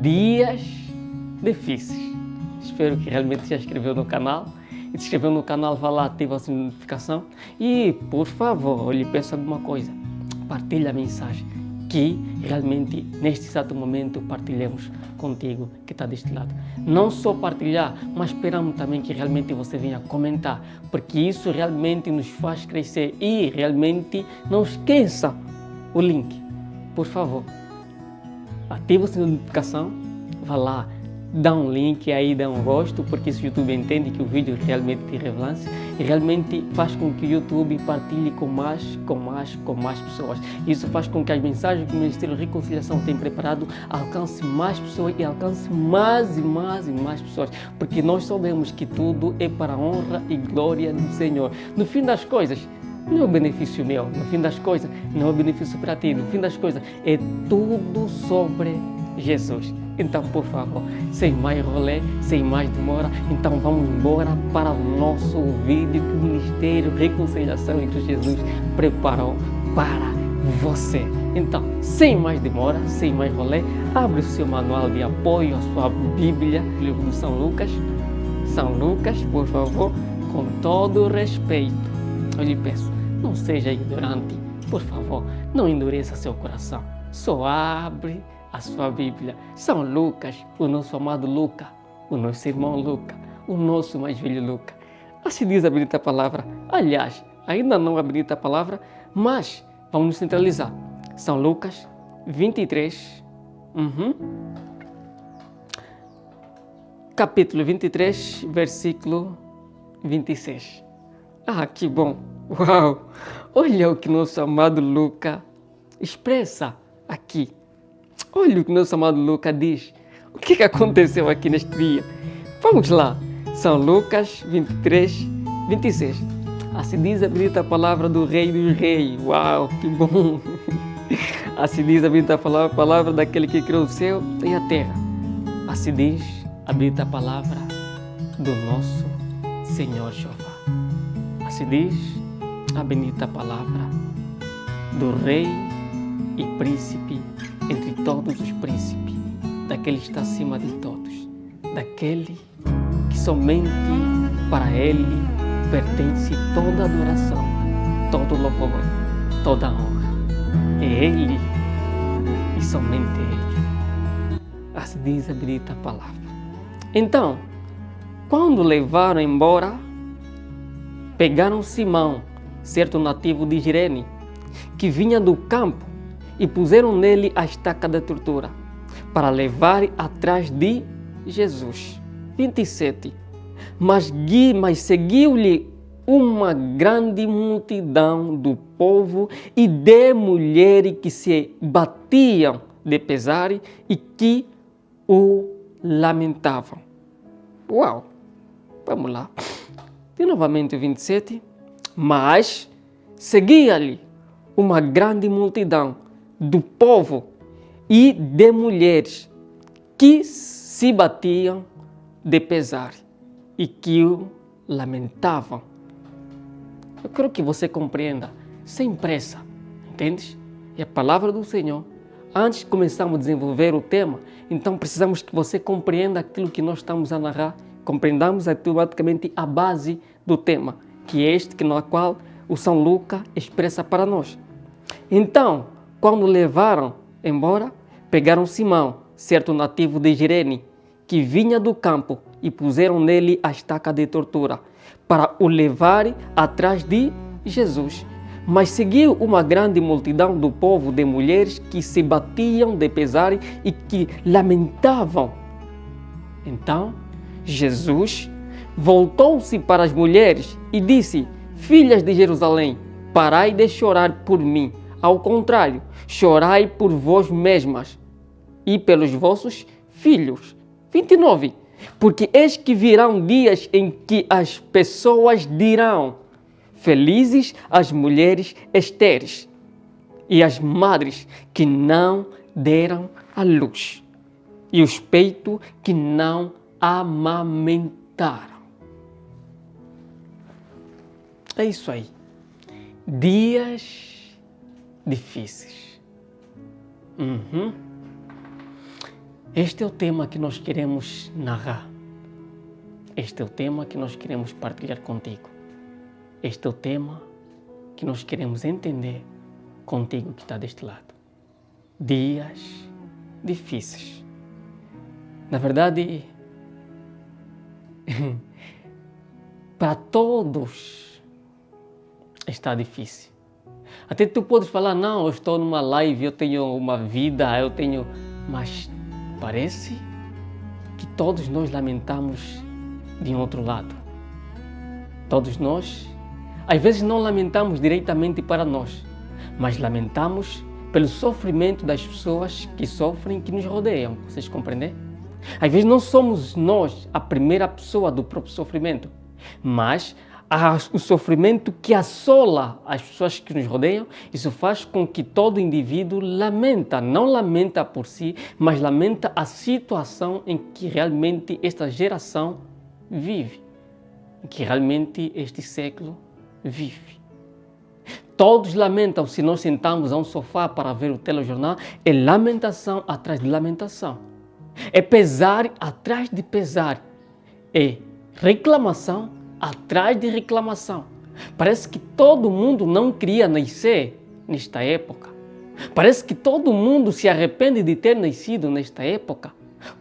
Dias difíceis. Espero que realmente já inscreveu no canal. E se inscreveu no canal, vá lá, ativa a notificação. E, por favor, eu lhe peço alguma coisa. Partilhe a mensagem. Que realmente, neste exato momento, partilhemos contigo que está deste lado. Não só partilhar, mas esperamos também que realmente você venha comentar. Porque isso realmente nos faz crescer. E realmente, não esqueça o link. Por favor, ativa a notificação. Vá lá. Dá um link aí, dá um gosto, porque isso o YouTube entende que o vídeo realmente tem relevância e realmente faz com que o YouTube partilhe com mais pessoas. Isso faz com que as mensagens que o Ministério de Reconciliação tem preparado alcance mais pessoas e alcance mais pessoas, porque nós sabemos que tudo é para a honra e glória do Senhor. No fim das coisas, não é o benefício meu, no fim das coisas, não é o benefício para ti, no fim das coisas, é tudo sobre Jesus. Então, por favor, sem mais rolê, sem mais demora, então vamos embora para o nosso vídeo que o Ministério Reconciliação em Cristo Jesus preparou para você. Então, sem mais demora, sem mais rolê, abre o seu manual de apoio, a sua Bíblia, livro de São Lucas. São Lucas, por favor, com todo o respeito, eu lhe peço, não seja ignorante, por favor, não endureça seu coração, só abre a sua Bíblia. São Lucas, o nosso amado Luca, o nosso irmão Luca, o nosso mais velho Luca. Assim diz a bendita palavra. Aliás, ainda não a bendita palavra, mas vamos nos centralizar. São Lucas 23, capítulo 23, versículo 26. Ah, que bom! Uau! Olha o que nosso amado Luca expressa aqui. Olha o que nosso amado Lucas diz. O que aconteceu aqui neste dia? Vamos lá. São Lucas 23, 26. Assim diz a bendita palavra do Rei dos Reis. Uau, que bom! Assim diz a bendita palavra daquele que criou o céu e a terra. Assim diz a bendita palavra do nosso Senhor Jeová. Assim diz a bendita palavra do Rei e Príncipe entre todos os príncipes, daquele que está acima de todos, daquele que somente para ele pertence toda a adoração, todo o louvor, toda a honra. É ele e somente ele. Assim diz a bendita palavra. Então, quando levaram embora, pegaram Simão, certo nativo de Cirene, que vinha do campo, e puseram nele a estaca da tortura, para levar atrás de Jesus. 27. Mas seguiu-lhe uma grande multidão do povo e de mulheres que se batiam de pesar e que o lamentavam. Uau! Vamos lá. E novamente o 27. Mas seguia-lhe uma grande multidão do povo e de mulheres que se batiam de pesar e que o lamentavam. Eu quero que você compreenda, sem pressa, entendes? É a palavra do Senhor. Antes de começarmos a desenvolver o tema, então precisamos que você compreenda aquilo que nós estamos a narrar, compreendamos automaticamente a base do tema, que é este na qual o São Lucas expressa para nós. Então, quando levaram embora, pegaram Simão, certo nativo de Cirene, que vinha do campo, e puseram nele a estaca de tortura, para o levar atrás de Jesus. Mas seguiu uma grande multidão do povo de mulheres que se batiam de pesar e que lamentavam. Então, Jesus voltou-se para as mulheres e disse: Filhas de Jerusalém, parai de chorar por mim. Ao contrário, chorai por vós mesmas e pelos vossos filhos. 29. Porque eis que virão dias em que as pessoas dirão: felizes as mulheres estéreis e as madres que não deram à luz, e os peitos que não amamentaram. É isso aí. Dias difíceis. Este é o tema que nós queremos narrar. Este é o tema que nós queremos partilhar contigo. Este é o tema que nós queremos entender contigo que está deste lado. Dias difíceis. Na verdade, para todos está difícil. Até tu podes falar, não, eu estou numa live, eu tenho uma vida, Mas parece que todos nós lamentamos de um outro lado. Todos nós, às vezes não lamentamos diretamente para nós, mas lamentamos pelo sofrimento das pessoas que sofrem, que nos rodeiam. Vocês compreendem? Às vezes não somos nós a primeira pessoa do próprio sofrimento, mas o sofrimento que assola as pessoas que nos rodeiam, isso faz com que todo indivíduo não lamenta por si, mas lamenta a situação em que realmente esta geração vive, em que realmente este século vive. Todos lamentam. Se nós sentamos a um sofá para ver o telejornal, é lamentação atrás de lamentação. É pesar atrás de pesar. É reclamação atrás de reclamação. Parece que todo mundo não queria nascer nesta época. Parece que todo mundo se arrepende de ter nascido nesta época.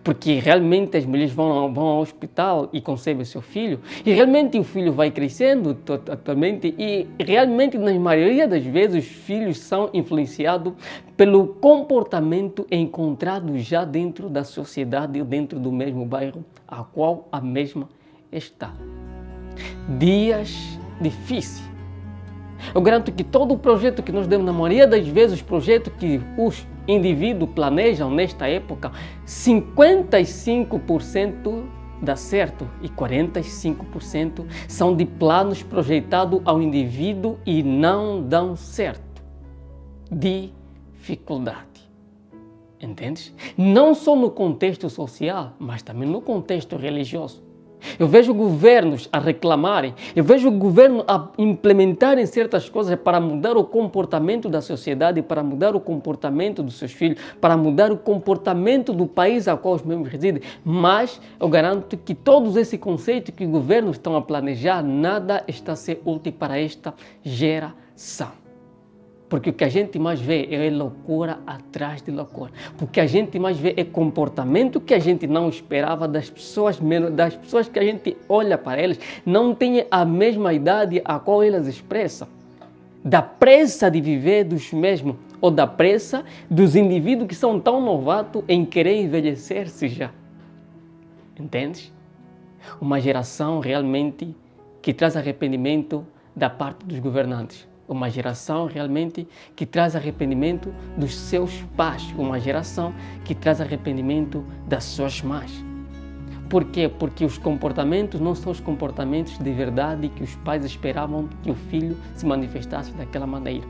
Porque realmente as mulheres vão ao hospital e concebem seu filho, e realmente o filho vai crescendo totalmente, e realmente na maioria das vezes os filhos são influenciados pelo comportamento encontrado já dentro da sociedade ou dentro do mesmo bairro a qual a mesma está. Dias difíceis. Eu garanto que todo o projeto que nós demos, na maioria das vezes, os projetos que os indivíduos planejam nesta época, 55% dá certo e 45% são de planos projetados ao indivíduo e não dão certo. Dificuldade. Entendes? Não só no contexto social, mas também no contexto religioso. Eu vejo governos a reclamarem, eu vejo o governo a implementarem certas coisas para mudar o comportamento da sociedade, para mudar o comportamento dos seus filhos, para mudar o comportamento do país ao qual os membros residem. Mas eu garanto que todos esses conceitos que os governos estão a planejar, nada está a ser útil para esta geração. Porque o que a gente mais vê é loucura atrás de loucura. Porque a gente mais vê é comportamento que a gente não esperava das pessoas que a gente olha para elas, não tem a mesma idade a qual elas expressam. Da pressa de viver dos mesmos, ou da pressa dos indivíduos que são tão novatos em querer envelhecer-se já. Entendes? Uma geração realmente que traz arrependimento da parte dos governantes. Uma geração realmente que traz arrependimento dos seus pais. Uma geração que traz arrependimento das suas mães. Por quê? Porque os comportamentos não são os comportamentos de verdade que os pais esperavam que o filho se manifestasse daquela maneira.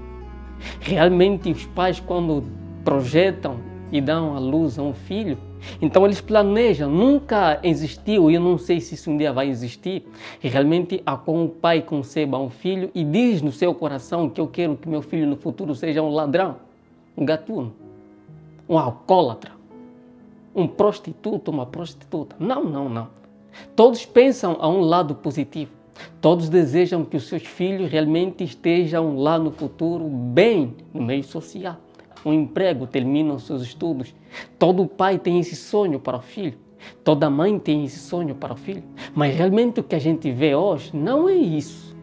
Realmente os pais, quando projetam e dão à luz a um filho, então eles planejam, nunca existiu, e eu não sei se isso um dia vai existir, e realmente a como o pai conceba um filho e diz no seu coração que eu quero que meu filho no futuro seja um ladrão, um gatuno, um alcoólatra, um prostituto, uma prostituta. Não. Todos pensam a um lado positivo. Todos desejam que os seus filhos realmente estejam lá no futuro bem no meio social. Um emprego, terminam seus estudos. Todo pai tem esse sonho para o filho. Toda mãe tem esse sonho para o filho. Mas realmente o que a gente vê hoje não é isso.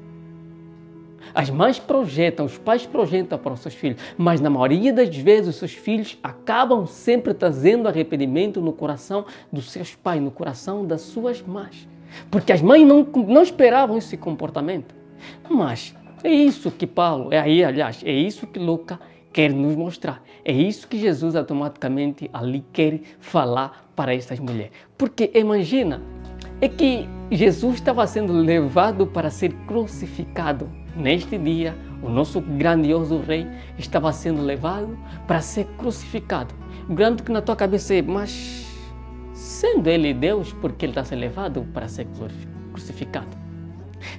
As mães projetam, os pais projetam para os seus filhos, mas na maioria das vezes os seus filhos acabam sempre trazendo arrependimento no coração dos seus pais, no coração das suas mães. Porque as mães não esperavam esse comportamento. Mas é isso que Paulo, é isso que Lucas quer nos mostrar. É isso que Jesus automaticamente ali quer falar para estas mulheres. Porque imagina, é que Jesus estava sendo levado para ser crucificado. Neste dia, o nosso grandioso rei estava sendo levado para ser crucificado. Garanto que na tua cabeça é, mas sendo ele Deus, por que ele está sendo levado para ser crucificado?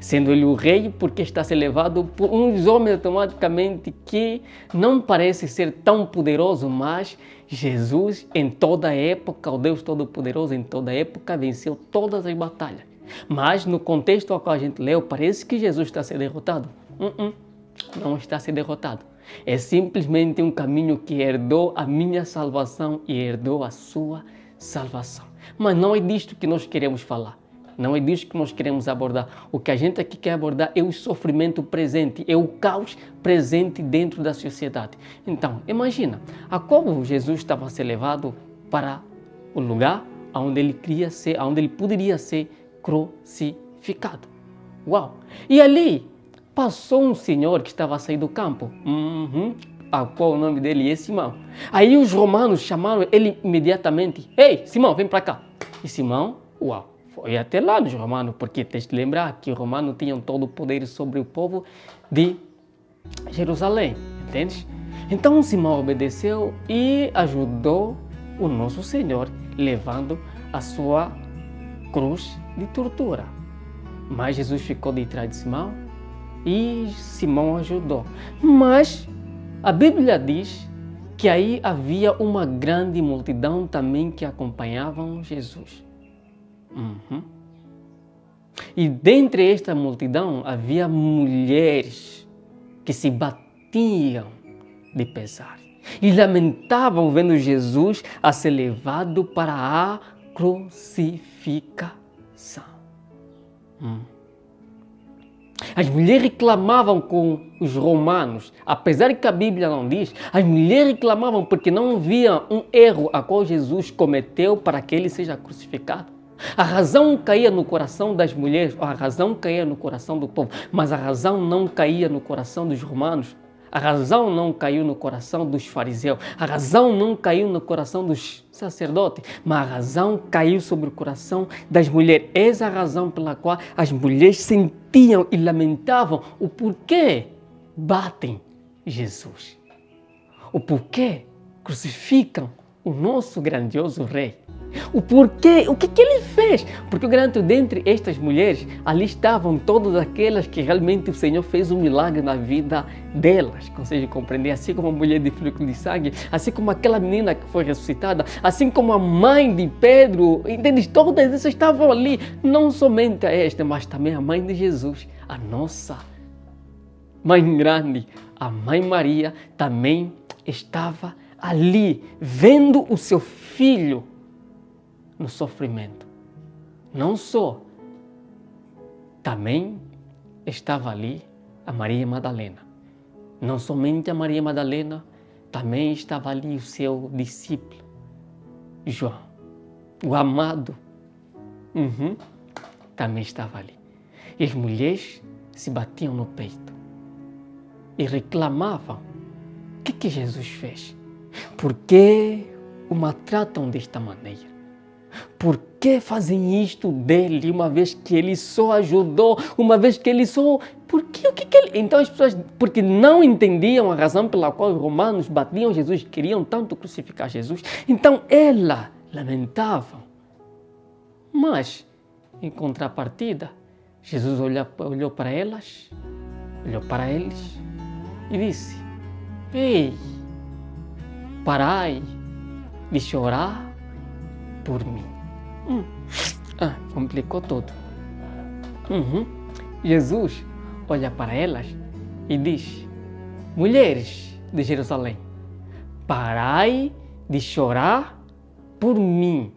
Sendo ele o rei, porque está a ser levado por uns homens automaticamente que não parece ser tão poderoso, mas Jesus em toda a época, o Deus Todo-Poderoso em toda a época, venceu todas as batalhas. Mas no contexto ao qual a gente leu, parece que Jesus está a ser derrotado. Não está a ser derrotado. É simplesmente um caminho que herdou a minha salvação e herdou a sua salvação. Mas não é disto que nós queremos falar. Não é disto que nós queremos abordar. O que a gente aqui quer abordar é o sofrimento presente, é o caos presente dentro da sociedade. Então, imagina, a como Jesus estava a ser levado para o lugar onde ele queria ser, onde ele poderia ser crucificado. Uau! E ali passou um senhor que estava a sair do campo. A qual o nome dele é Simão. Aí os romanos chamaram ele imediatamente. Ei, Simão, vem para cá. E Simão, uau, foi até lá nos romanos, porque tens de lembrar que os romanos tinham todo o poder sobre o povo de Jerusalém, entendes? Então Simão obedeceu e ajudou o nosso Senhor, levando a sua cruz de tortura. Mas Jesus ficou de trás de Simão e Simão ajudou. Mas a Bíblia diz que aí havia uma grande multidão também que acompanhavam Jesus. E dentre esta multidão havia mulheres que se batiam de pesar e lamentavam vendo Jesus a ser levado para a crucificação. As mulheres reclamavam com os romanos, apesar que a Bíblia não diz, as mulheres reclamavam porque não havia um erro a qual Jesus cometeu para que ele seja crucificado. A razão caía no coração das mulheres, a razão caía no coração do povo, mas a razão não caía no coração dos romanos. A razão não caiu no coração dos fariseus, a razão não caiu no coração dos sacerdotes, mas a razão caiu sobre o coração das mulheres. Essa é a razão pela qual as mulheres sentiam e lamentavam o porquê batem Jesus, o porquê crucificam o nosso grandioso rei. O porquê, o que ele fez? Porque eu garanto, dentre estas mulheres, ali estavam todas aquelas que realmente o Senhor fez um milagre na vida delas. Consegue compreender? Assim como a mulher de fluxo de sangue, assim como aquela menina que foi ressuscitada, assim como a mãe de Pedro, entende? Todas essas estavam ali, não somente a esta, mas também a mãe de Jesus, a nossa mãe grande, a mãe Maria, também estava ali, vendo o seu filho no sofrimento. Não só, também estava ali a Maria Madalena. Não somente a Maria Madalena, também estava ali o seu discípulo, João, o amado. Também estava ali. E as mulheres se batiam no peito e reclamavam: o que Jesus fez? Por que o maltratam desta maneira? Por que fazem isto dele, uma vez que ele só ajudou, uma vez que ele só... Por quê? O que ele... Então as pessoas, porque não entendiam a razão pela qual os romanos batiam Jesus, queriam tanto crucificar Jesus, então ela lamentavam. Mas, em contrapartida, Jesus olhou para elas, olhou para eles e disse: ei, parai de chorar por mim. Complicou tudo. Jesus olha para elas e diz: mulheres de Jerusalém, parai de chorar por mim.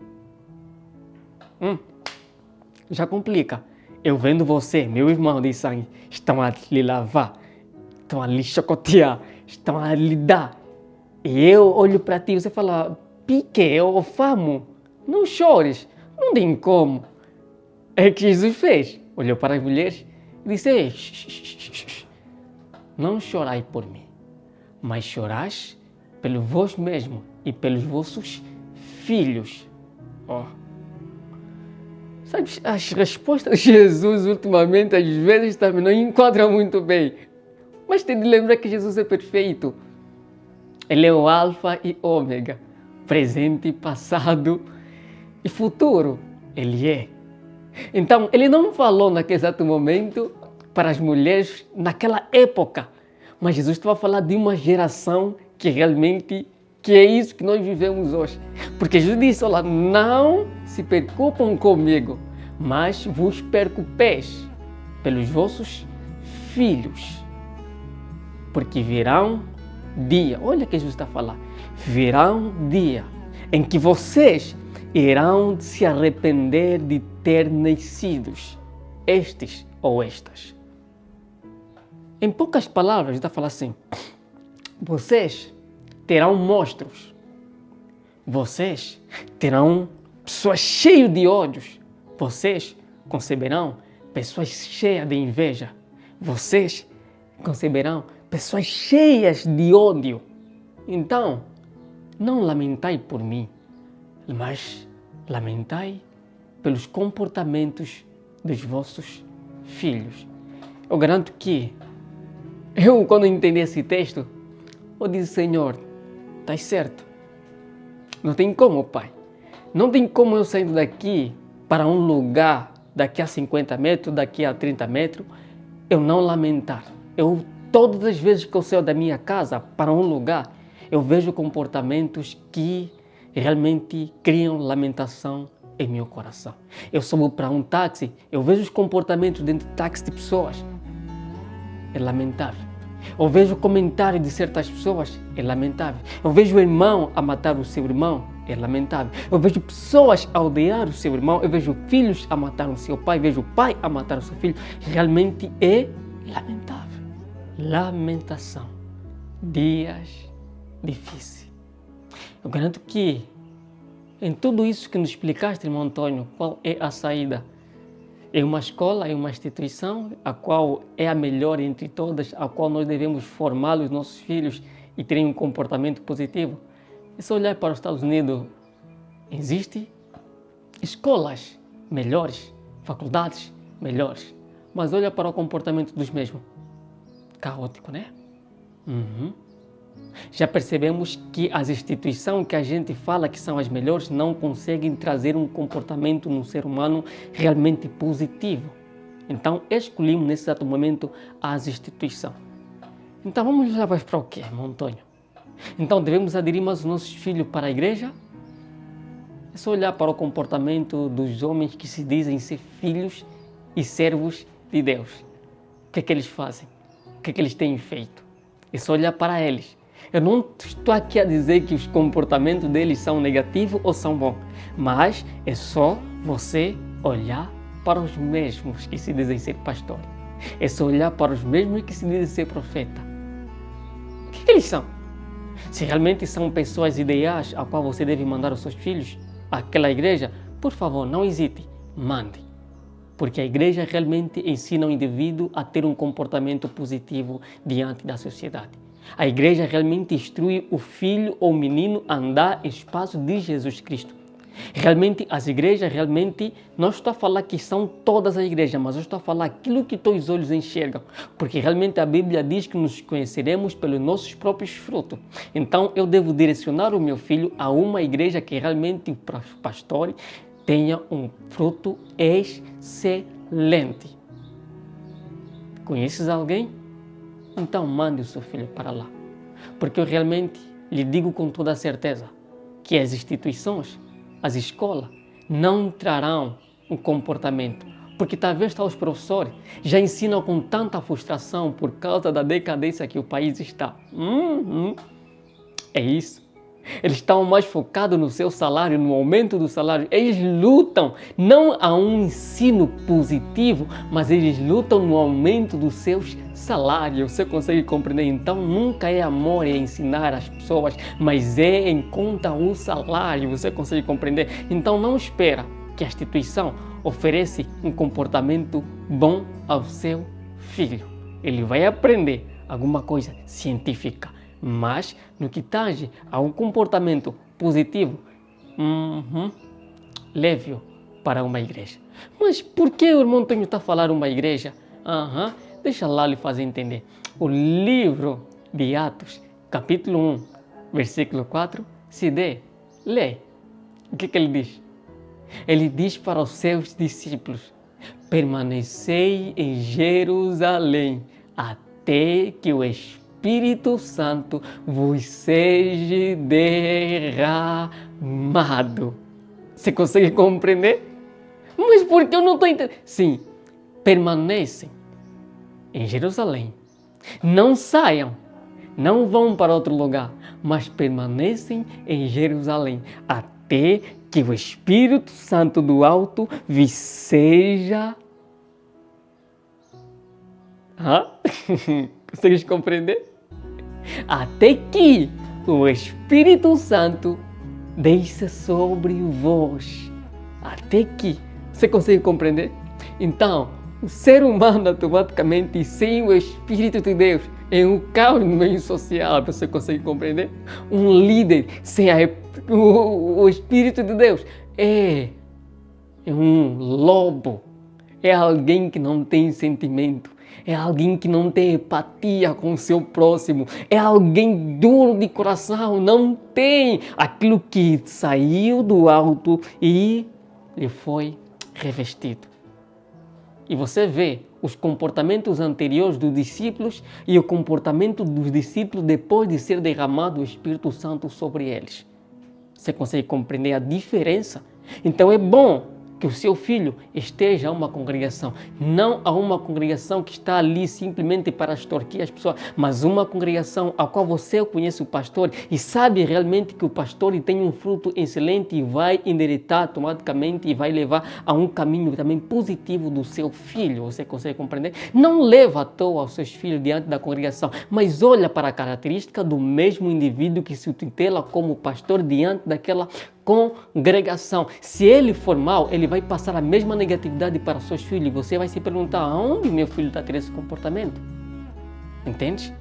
Já complica. Eu vendo você, meu irmão de sangue, estão a lhe lavar, estão a lhe chocotear, estão a lhe dar. E eu olho para ti e você fala: pique, eu famo. Não chores, não tem como. É que Jesus fez. Olhou para as mulheres e disse: ei, não chorai por mim, mas chorais pelo vós mesmo e pelos vossos filhos. Sabe, as respostas de Jesus ultimamente às vezes também não enquadram muito bem. Mas tem de lembrar que Jesus é perfeito. Ele é o alfa e ômega, presente, passado e futuro. Ele é Então, ele não falou naquele exato momento para as mulheres naquela época, mas Jesus estava a falar de uma geração que realmente que é isso que nós vivemos hoje. Porque Jesus disse, olha, não se preocupam comigo, mas vos preocupes pelos vossos filhos. Porque virão dia, olha o que Jesus está a falar, virão dia em que vocês irão se arrepender de ter nascidos, estes ou estas. Em poucas palavras, ele está a falar assim, vocês terão monstros, vocês terão pessoas cheias de ódios, vocês conceberão pessoas cheias de inveja, vocês conceberão pessoas cheias de ódio. Então, não lamentai por mim, mas lamentai pelos comportamentos dos vossos filhos. Eu garanto que quando entendi esse texto, eu disse, Senhor, está certo. Não tem como, Pai. Não tem como eu saindo daqui para um lugar, daqui a 50 metros, daqui a 30 metros, eu não lamentar. Todas as vezes que eu saio da minha casa para um lugar, eu vejo comportamentos que realmente criam lamentação em meu coração. Eu subo para um táxi, eu vejo os comportamentos dentro do táxi de pessoas. É lamentável. Eu vejo comentários de certas pessoas, é lamentável. Eu vejo o irmão a matar o seu irmão, é lamentável. Eu vejo pessoas a odiar o seu irmão, eu vejo filhos a matar o seu pai, vejo o pai a matar o seu filho. Realmente é lamentável. Lamentação. Dias difíceis. Eu garanto que em tudo isso que nos explicaste, irmão Antônio, qual é a saída? É uma escola, é uma instituição, a qual é a melhor entre todas, a qual nós devemos formar os nossos filhos e terem um comportamento positivo. É só olhar para os Estados Unidos, existem escolas melhores, faculdades melhores, mas olha para o comportamento dos mesmos. Caótico, né? Já percebemos que as instituições que a gente fala que são as melhores não conseguem trazer um comportamento no ser humano realmente positivo. Então, escolhemos nesse exato momento as instituições. Então, vamos levar para o quê, irmão Antônio? Então, devemos aderir mais os nossos filhos para a igreja? É só olhar para o comportamento dos homens que se dizem ser filhos e servos de Deus. O que é que eles fazem? O que é que eles têm feito? É só olhar para eles. Eu não estou aqui a dizer que os comportamentos deles são negativos ou são bons, mas é só você olhar para os mesmos que se dizem ser pastores. É só olhar para os mesmos que se dizem ser profeta. O que eles são? Se realmente são pessoas ideais a qual você deve mandar os seus filhos àquela igreja, por favor, não hesite, mande. Porque a igreja realmente ensina o indivíduo a ter um comportamento positivo diante da sociedade. A igreja realmente instrui o filho ou o menino a andar em espaço de Jesus Cristo. Realmente, as igrejas, não estou a falar que são todas as igrejas, mas eu estou a falar aquilo que teus olhos enxergam. Porque realmente a Bíblia diz que nos conheceremos pelos nossos próprios frutos. Então, eu devo direcionar o meu filho a uma igreja que realmente o pastor tenha um fruto excelente. Conheces alguém? Então mande o seu filho para lá. Porque eu realmente lhe digo com toda a certeza que as instituições, as escolas, não trarão um comportamento. Porque talvez os professores já ensinam com tanta frustração por causa da decadência que o país está. É isso. Eles estão mais focados no seu salário, no aumento do salário. Eles lutam não a um ensino positivo, mas eles lutam no aumento dos seus salários. Você consegue compreender? Então, nunca é amor em ensinar as pessoas, mas é em conta o salário. Você consegue compreender? Então, não espera que a instituição ofereça um comportamento bom ao seu filho. Ele vai aprender alguma coisa científica. Mas, no que tange a um comportamento positivo, leve-o para uma igreja. Mas por que o irmão Antônio está a falar uma igreja? Deixa lá lhe fazer entender. O livro de Atos, capítulo 1, versículo 4, se lê. O que ele diz? Ele diz para os seus discípulos, permanecei em Jerusalém, até que o Espírito Santo vos seja derramado. Você consegue compreender? Mas por que eu não estou entendendo? Sim, permanecem em Jerusalém. Não saiam, não vão para outro lugar, mas permanecem em Jerusalém, até que o Espírito Santo do alto vos seja... Consegues compreender? Até que o Espírito Santo desça sobre vós. Até que. Você consegue compreender? Então, o ser humano automaticamente, sem o Espírito de Deus, é um caos no meio social. Você consegue compreender? Um líder sem o Espírito de Deus é um lobo. É alguém que não tem sentimento. É alguém que não tem empatia com o seu próximo. É alguém duro de coração. Não tem aquilo que saiu do alto e lhe foi revestido. E você vê os comportamentos anteriores dos discípulos e o comportamento dos discípulos depois de ser derramado o Espírito Santo sobre eles. Você consegue compreender a diferença? Então é bom que o seu filho esteja a uma congregação, não a uma congregação que está ali simplesmente para extorquir as pessoas, mas uma congregação a qual você conhece o pastor e sabe realmente que o pastor tem um fruto excelente e vai endireitar automaticamente e vai levar a um caminho também positivo do seu filho. Você consegue compreender? Não leva à toa os seus filhos diante da congregação, mas olha para a característica do mesmo indivíduo que se tutela como pastor diante daquela congregação. Se ele for mau, ele vai passar a mesma negatividade para seus filhos. Você vai se perguntar, aonde meu filho está tendo esse comportamento? Entende?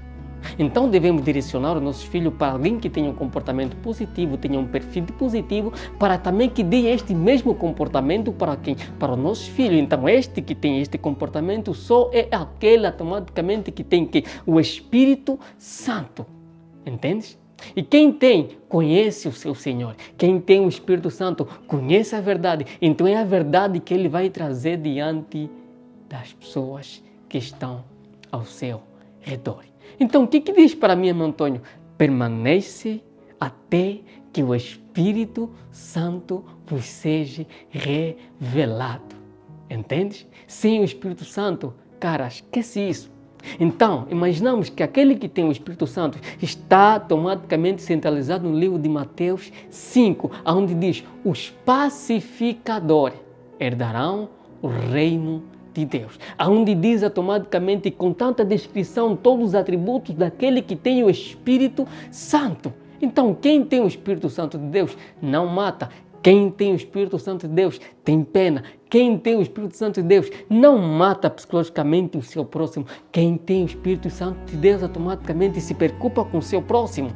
Então devemos direcionar os nossos filhos para alguém que tenha um comportamento positivo, tenha um perfil positivo, para também que dê este mesmo comportamento para quem? Para os nossos filhos. Então este que tem este comportamento só é aquele automaticamente que tem que? O Espírito Santo. Entende? E quem tem, conhece o seu Senhor. Quem tem o Espírito Santo, conhece a verdade. Então é a verdade que ele vai trazer diante das pessoas que estão ao seu redor. Então o que diz para mim, irmão Antônio? Permanece até que o Espírito Santo vos seja revelado. Entende? Sem o Espírito Santo, cara, esquece isso. Então, imaginamos que aquele que tem o Espírito Santo está automaticamente centralizado no livro de Mateus 5, onde diz: os pacificadores herdarão o reino de Deus. Onde diz automaticamente, com tanta descrição, todos os atributos daquele que tem o Espírito Santo. Então, quem tem o Espírito Santo de Deus não mata. Quem tem o Espírito Santo de Deus tem pena. Quem tem o Espírito Santo de Deus não mata psicologicamente o seu próximo. Quem tem o Espírito Santo de Deus automaticamente se preocupa com o seu próximo.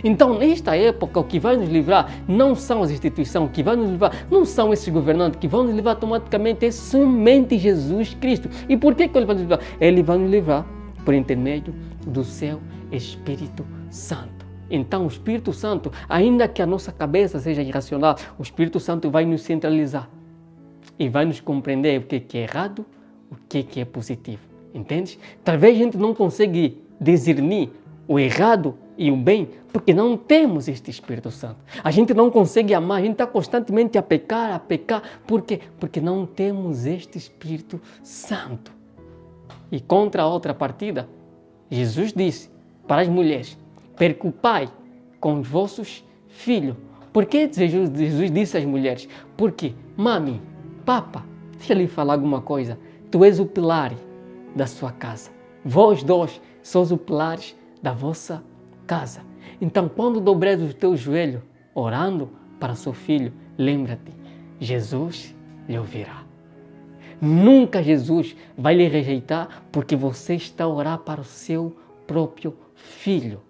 Então, nesta época, o que vai nos livrar não são as instituições, o que vai nos livrar não são esses governantes, o que vão nos livrar automaticamente é somente Jesus Cristo. E por que ele vai nos livrar? Ele vai nos livrar por intermédio do seu Espírito Santo. Então, o Espírito Santo, ainda que a nossa cabeça seja irracional, o Espírito Santo vai nos centralizar e vai nos compreender o que é errado, o que é positivo. Entende? Talvez a gente não consiga discernir o errado e o bem, porque não temos este Espírito Santo. A gente não consegue amar, a gente está constantemente a pecar. Por quê? Porque não temos este Espírito Santo. E contra a outra partida, Jesus disse para as mulheres: preocupai com os vossos filhos. Por que Jesus disse às mulheres? Porque, mami, papa, deixa eu lhe falar alguma coisa. Tu és o pilar da sua casa. Vós dois sois os pilares da vossa casa. Então, quando dobres os teus joelhos, orando para seu filho, lembra-te, Jesus lhe ouvirá. Nunca Jesus vai lhe rejeitar porque você está a orar para o seu próprio filho.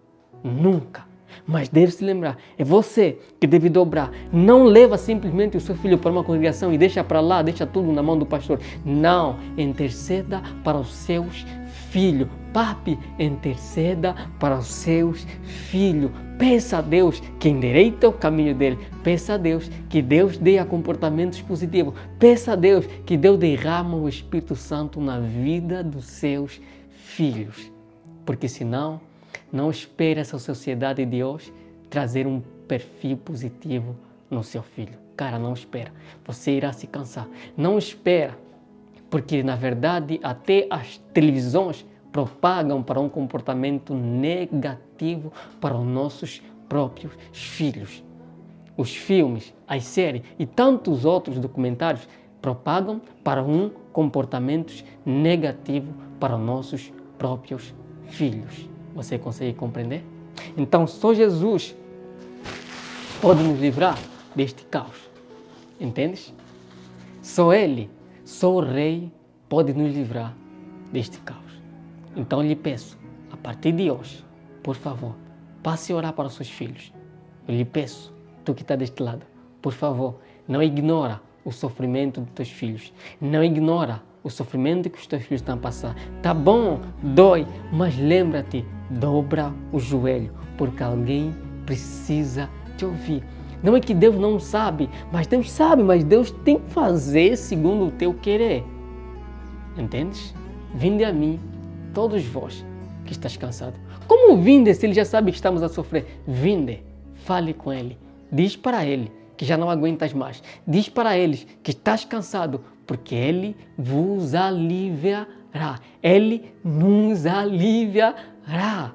Nunca. Mas deve se lembrar, é você que deve dobrar. Não leva simplesmente o seu filho para uma congregação e deixa para lá, deixa tudo na mão do pastor. Não, interceda para os seus filhos. Papi, interceda para os seus filhos. Peça a Deus que endireite o caminho dele. Peça a Deus que Deus dê a comportamentos positivos. Peça a Deus que Deus derrama o Espírito Santo na vida dos seus filhos. Porque senão, não espere essa sociedade de hoje trazer um perfil positivo no seu filho. Cara, não espera. Você irá se cansar. Não espera. Porque, na verdade, até as televisões propagam para um comportamento negativo para os nossos próprios filhos. Os filmes, as séries e tantos outros documentários propagam para um comportamento negativo para os nossos próprios filhos. Você consegue compreender? Então, só Jesus pode nos livrar deste caos. Entendes? Só Ele, só o Rei pode nos livrar deste caos. Então lhe peço, a partir de hoje, por favor, passe a orar para os seus filhos. Eu lhe peço, tu que está deste lado, por favor, não ignora o sofrimento dos teus filhos. Não ignora o sofrimento que os teus filhos estão a passar. Tá bom, dói, mas lembra-te, dobra o joelho, porque alguém precisa te ouvir. Não é que Deus não sabe, mas Deus tem que fazer segundo o teu querer. Entendes? Vinde a mim, todos vós que estás cansado. Como vinde se Ele já sabe que estamos a sofrer? Vinde, fale com Ele. Diz para Ele que já não aguentas mais. Diz para Ele que estás cansado, porque Ele vos aliviará. Ele nos aliviará.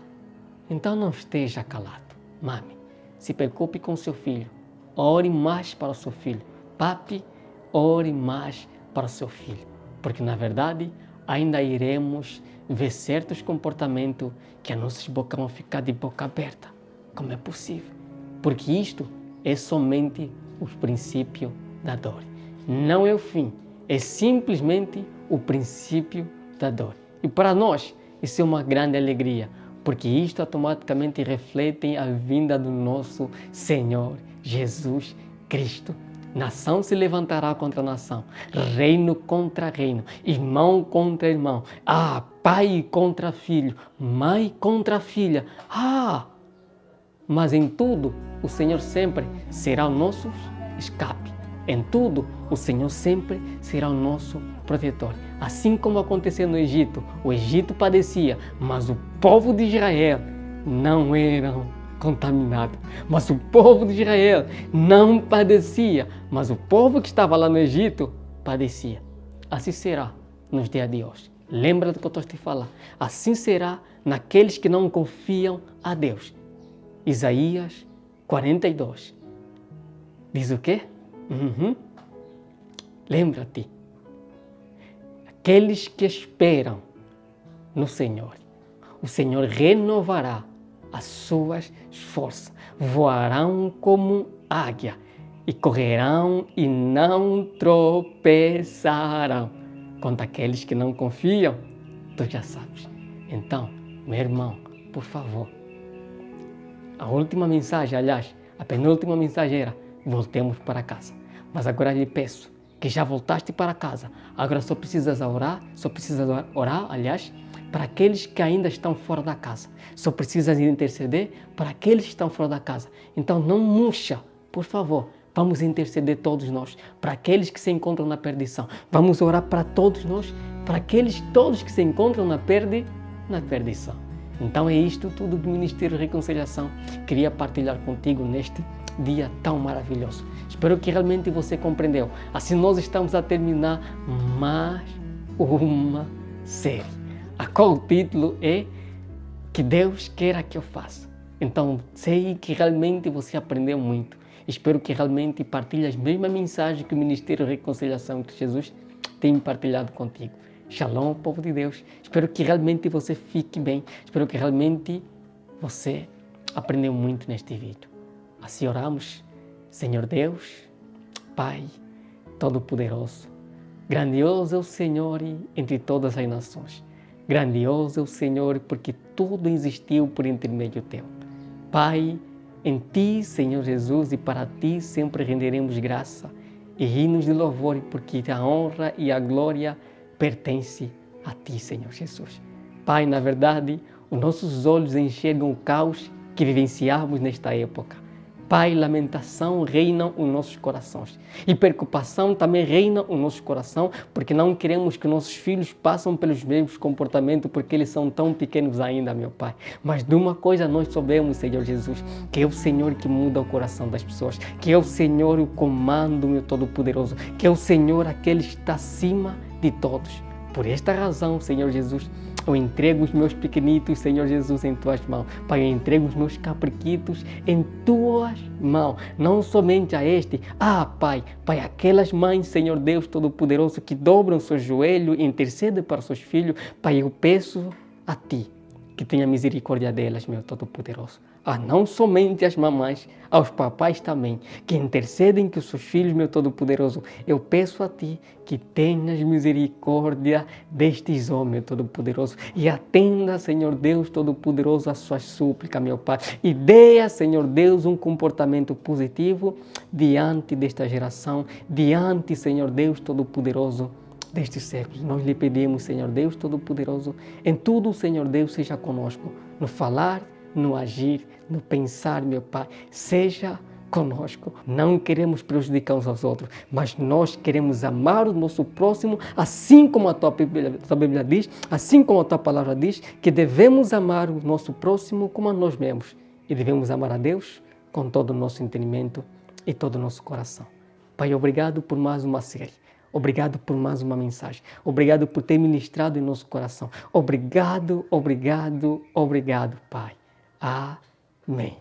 Então não esteja calado. Mami, se preocupe com seu filho. Ore mais para o seu filho. Papi, ore mais para o seu filho. Porque, na verdade, ainda iremos ver certos comportamentos que as nossas bocas vão ficar de boca aberta. Como é possível? Porque isto é somente o princípio da dor. Não é o fim. É simplesmente o princípio da dor. E para nós, isso é uma grande alegria. Porque isto automaticamente reflete a vinda do nosso Senhor Jesus Cristo. Nação se levantará contra nação, reino contra reino, irmão contra irmão, pai contra filho, mãe contra filha. Mas em tudo o Senhor sempre será o nosso escape. Em tudo o Senhor sempre será o nosso protetor. Assim como aconteceu no Egito, o Egito padecia, mas o povo de Israel não eram contaminado. Mas o povo de Israel não padecia, mas o povo que estava lá no Egito padecia. Assim será nos dias de hoje. Lembra do que eu estou te falando. Assim será naqueles que não confiam a Deus. Isaías 42. Diz o quê? Lembra-te. Aqueles que esperam no Senhor, o Senhor renovará as suas forças, voarão como águia e correrão e não tropeçarão. Quanto àqueles que não confiam, tu já sabes. Então, meu irmão, por favor, a última mensagem, aliás, a penúltima mensagem era: voltemos para casa. Mas agora lhe peço que já voltaste para casa, agora só precisas orar, para aqueles que ainda estão fora da casa. Só precisas interceder para aqueles que estão fora da casa. Então não murcha, por favor. Vamos interceder todos nós, para aqueles que se encontram na perdição. Vamos orar para todos nós, para aqueles todos que se encontram na perdição. Então é isto tudo do Ministério de Reconciliação. Queria partilhar contigo neste dia tão maravilhoso. Espero que realmente você compreendeu. Assim nós estamos a terminar mais uma série, a qual o título é Que Deus Queira Que Eu Faça. Então sei que realmente você aprendeu muito. Espero que realmente partilhe as mesmas mensagens que o Ministério de Reconciliação de Jesus tem partilhado contigo. Shalom, povo de Deus. Espero que realmente você fique bem. Espero que realmente você aprendeu muito neste vídeo. Assim oramos. Senhor Deus, Pai Todo-Poderoso, grandioso é o Senhor entre todas as nações. Grandioso é o Senhor porque tudo existiu por intermédio teu. Pai, em Ti, Senhor Jesus, e para Ti sempre renderemos graça e hinos de louvor, porque a honra e a glória pertence a Ti, Senhor Jesus. Pai, na verdade, os nossos olhos enxergam o caos que vivenciamos nesta época. Pai, lamentação reina os nossos corações. E preocupação também reina o nosso coração, porque não queremos que nossos filhos passem pelos mesmos comportamentos, porque eles são tão pequenos ainda, meu Pai. Mas de uma coisa nós sabemos, Senhor Jesus, que é o Senhor que muda o coração das pessoas, que é o Senhor o comando, meu Todo-Poderoso, que é o Senhor aquele que está acima de todos. Por esta razão, Senhor Jesus, eu entrego os meus pequenitos, Senhor Jesus, em Tuas mãos. Pai, eu entrego os meus capriquitos em Tuas mãos. Não somente a este. Pai, aquelas mães, Senhor Deus Todo-Poderoso, que dobram seu joelho e intercedem para seus filhos. Pai, eu peço a Ti que tenha misericórdia delas, meu Todo-Poderoso. Não somente as mamães, aos papais também, que intercedem que os seus filhos, meu Todo-Poderoso, eu peço a Ti que tenhas misericórdia destes homens, meu Todo-Poderoso, e atenda, Senhor Deus Todo-Poderoso, a suas súplicas, meu Pai, e dê, Senhor Deus, um comportamento positivo diante desta geração, diante, Senhor Deus Todo-Poderoso, destes séculos. Nós lhe pedimos, Senhor Deus Todo-Poderoso, em tudo, Senhor Deus, seja conosco, no falar, no agir, no pensar, meu Pai, seja conosco. Não queremos prejudicar uns aos outros, mas nós queremos amar o nosso próximo, assim como a tua Bíblia diz, assim como a tua palavra diz, que devemos amar o nosso próximo como a nós mesmos. E devemos amar a Deus com todo o nosso entendimento e todo o nosso coração. Pai, obrigado por mais uma série. Obrigado por mais uma mensagem. Obrigado por ter ministrado em nosso coração. Obrigado, obrigado, obrigado, Pai. Amém.